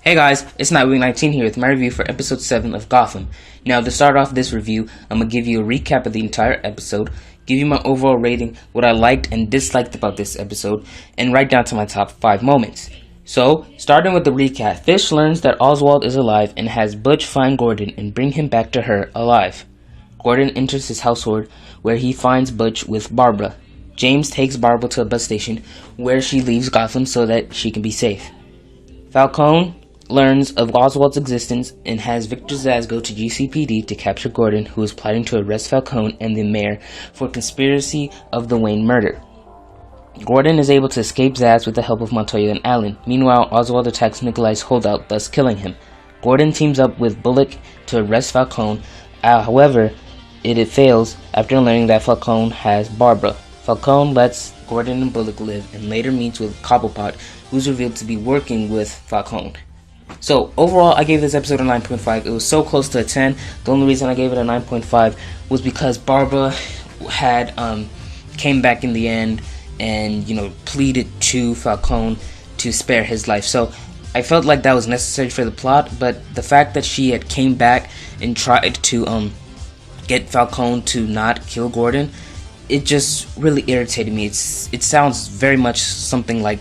Hey guys, it's Nightwing19 here with my review for episode 7 of Gotham. Now, to start off this review, I'm going to give you a recap of the entire episode, give you my overall rating, what I liked and disliked about this episode, and write down to my top 5 moments. So, starting with the recap, Fish learns that Oswald is alive and has Butch find Gordon and bring him back to her alive. Gordon enters his household where he finds Butch with Barbara. James takes Barbara to a bus station where she leaves Gotham so that she can be safe. Falcone learns of Oswald's existence and has Victor Zsasz go to GCPD to capture Gordon, who is plotting to arrest Falcone and the mayor for conspiracy of the Wayne murder. Gordon is able to escape Zsasz with the help of Montoya and Allen. Meanwhile, Oswald attacks Nikolai's holdout, thus killing him. Gordon teams up with Bullock to arrest Falcone. However, it fails after learning that Falcone has Barbara. Falcone lets Gordon and Bullock live and later meets with Cobblepot, who's revealed to be working with Falcone. So, overall, I gave this episode a 9.5. It was so close to a 10. The only reason I gave it a 9.5 was because Barbara had came back in the end and, pleaded to Falcone to spare his life. So, I felt like that was necessary for the plot, but the fact that she had came back and tried to get Falcone to not kill Gordon, it just really irritated me. It sounds very much something like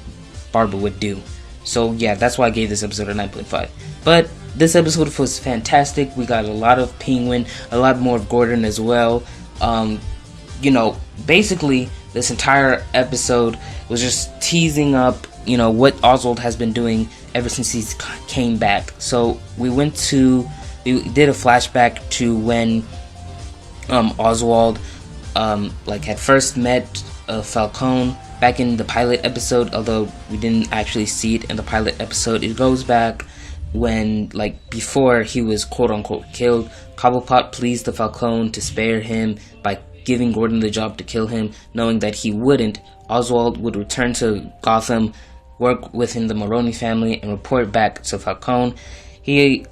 Barbara would do. So yeah, that's why I gave this episode a 9.5. But this episode was fantastic. We got a lot of Penguin, a lot more of Gordon as well. Basically this entire episode was just teasing up, what Oswald has been doing ever since he's came back. So we did a flashback to when Oswald had first met Falcone back in the pilot episode, although we didn't actually see it in the pilot episode. It goes back when, before he was quote-unquote killed. Cobblepot pleased the Falcone to spare him by giving Gordon the job to kill him, knowing that he wouldn't. Oswald would return to Gotham, work within the Maroni family, and report back to Falcone. He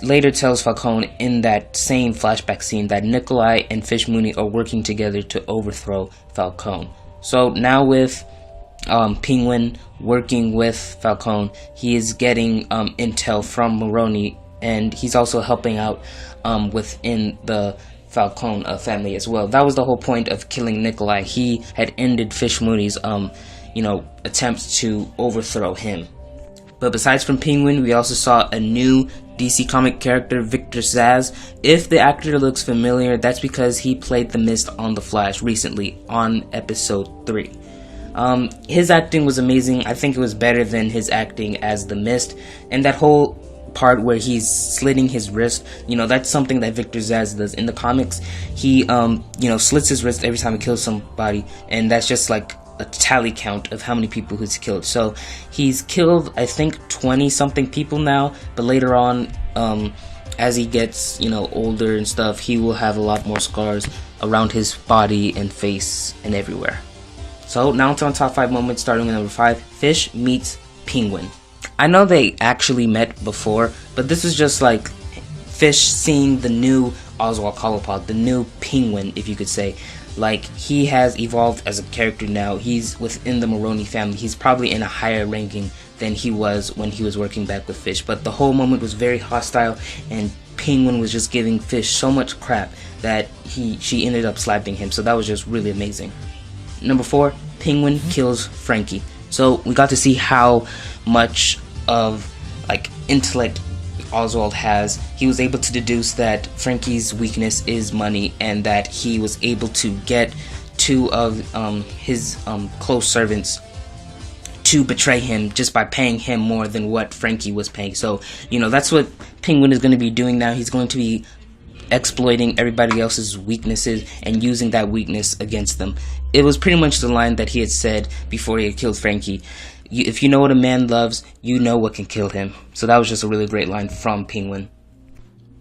later tells Falcone in that same flashback scene that Nikolai and Fish Mooney are working together to overthrow Falcone. So now with Penguin working with Falcone, he is getting intel from Maroni, and he's also helping out within the Falcone family as well. That was the whole point of killing Nikolai. He had ended Fish Mooney's attempts to overthrow him. But besides from Penguin, we also saw a new DC comic character, Victor Zsasz. If the actor looks familiar, that's because he played the Mist on The Flash recently on episode 3. His acting was amazing. I think it was better than his acting as the Mist. And that whole part where he's slitting his wrist, that's something that Victor Zsasz does in the comics. He, slits his wrist every time he kills somebody, and that's just like a tally count of how many people he's killed. So he's killed, I think, 20 something people now, but later on, as he gets older and stuff, he will have a lot more scars around his body and face and everywhere. So now onto my top 5 moments, starting with number 5. Fish meets Penguin. I know they actually met before, but this is just like Fish seeing the new Oswald Cobblepot, the new Penguin, if you could say. He has evolved as a character now. He's within the Maroni family. He's probably in a higher ranking than he was when he was working back with Fish. But the whole moment was very hostile, and Penguin was just giving Fish so much crap that she ended up slapping him. So that was just really amazing. Number 4, Penguin kills Frankie. So we got to see how much of intellect Oswald has. He was able to deduce that Frankie's weakness is money, and that he was able to get 2 of his close servants to betray him just by paying him more than what Frankie was paying. So, that's what Penguin is going to be doing now. He's going to be exploiting everybody else's weaknesses and using that weakness against them. It was pretty much the line that he had said before he had killed Frankie. If you know what a man loves, you know what can kill him. So that was just a really great line from Penguin.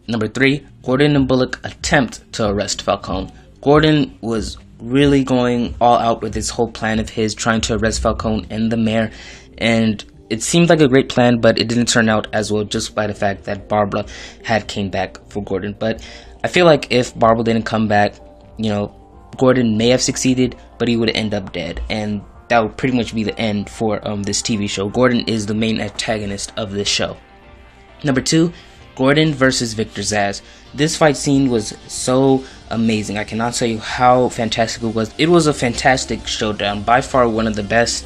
Number 3, Gordon and Bullock attempt to arrest Falcone. Gordon was really going all out with this whole plan of his, trying to arrest Falcone and the mayor, and it seemed like a great plan, but it didn't turn out as well just by the fact that Barbara had came back for Gordon. But I feel like if Barbara didn't come back, Gordon may have succeeded, but he would end up dead, and that would pretty much be the end for this TV show. Gordon is the main antagonist of this show. Number 2, Gordon versus Victor Zsasz. This fight scene was so amazing. I cannot tell you how fantastic it was. It was a fantastic showdown. By far one of the best,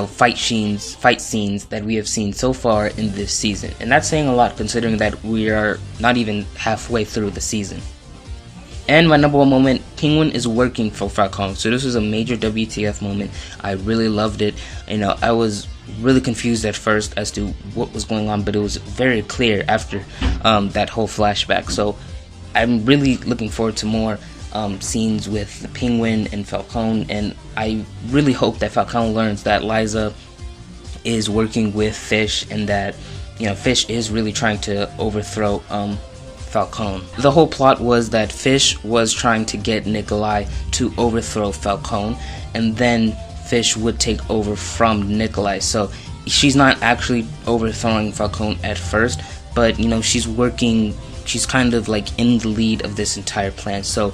fight scenes that we have seen so far in this season. And that's saying a lot considering that we are not even halfway through the season. And my number 1 moment, Penguin is working for Falcone. So this was a major WTF moment. I really loved it. I was really confused at first as to what was going on, but it was very clear after that whole flashback. So I'm really looking forward to more scenes with the Penguin and Falcone, and I really hope that Falcone learns that Liza is working with Fish, and that Fish is really trying to overthrow Falcone. The whole plot was that Fish was trying to get Nikolai to overthrow Falcone, and then Fish would take over from Nikolai. So she's not actually overthrowing Falcone at first, but she's kind of like in the lead of this entire plan. So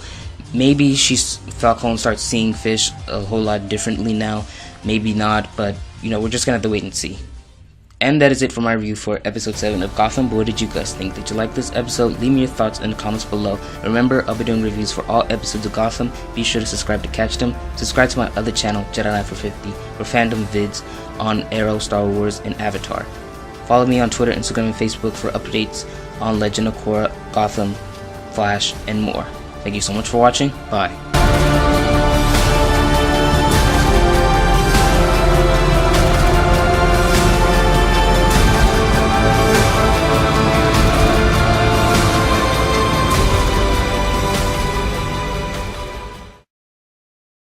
maybe Falcone starts seeing Fish a whole lot differently now, maybe not, but we're just gonna have to wait and see. And that is it for my review for episode 7 of Gotham. But what did you guys think? Did you like this episode? Leave me your thoughts in the comments below. Remember, I'll be doing reviews for all episodes of Gotham. Be sure to subscribe to catch them. Subscribe to my other channel, Jedi Life for 50, for fandom vids on Arrow, Star Wars, and Avatar. Follow me on Twitter, Instagram, and Facebook for updates on Legend of Korra, Gotham, Flash, and more. Thank you so much for watching. Bye.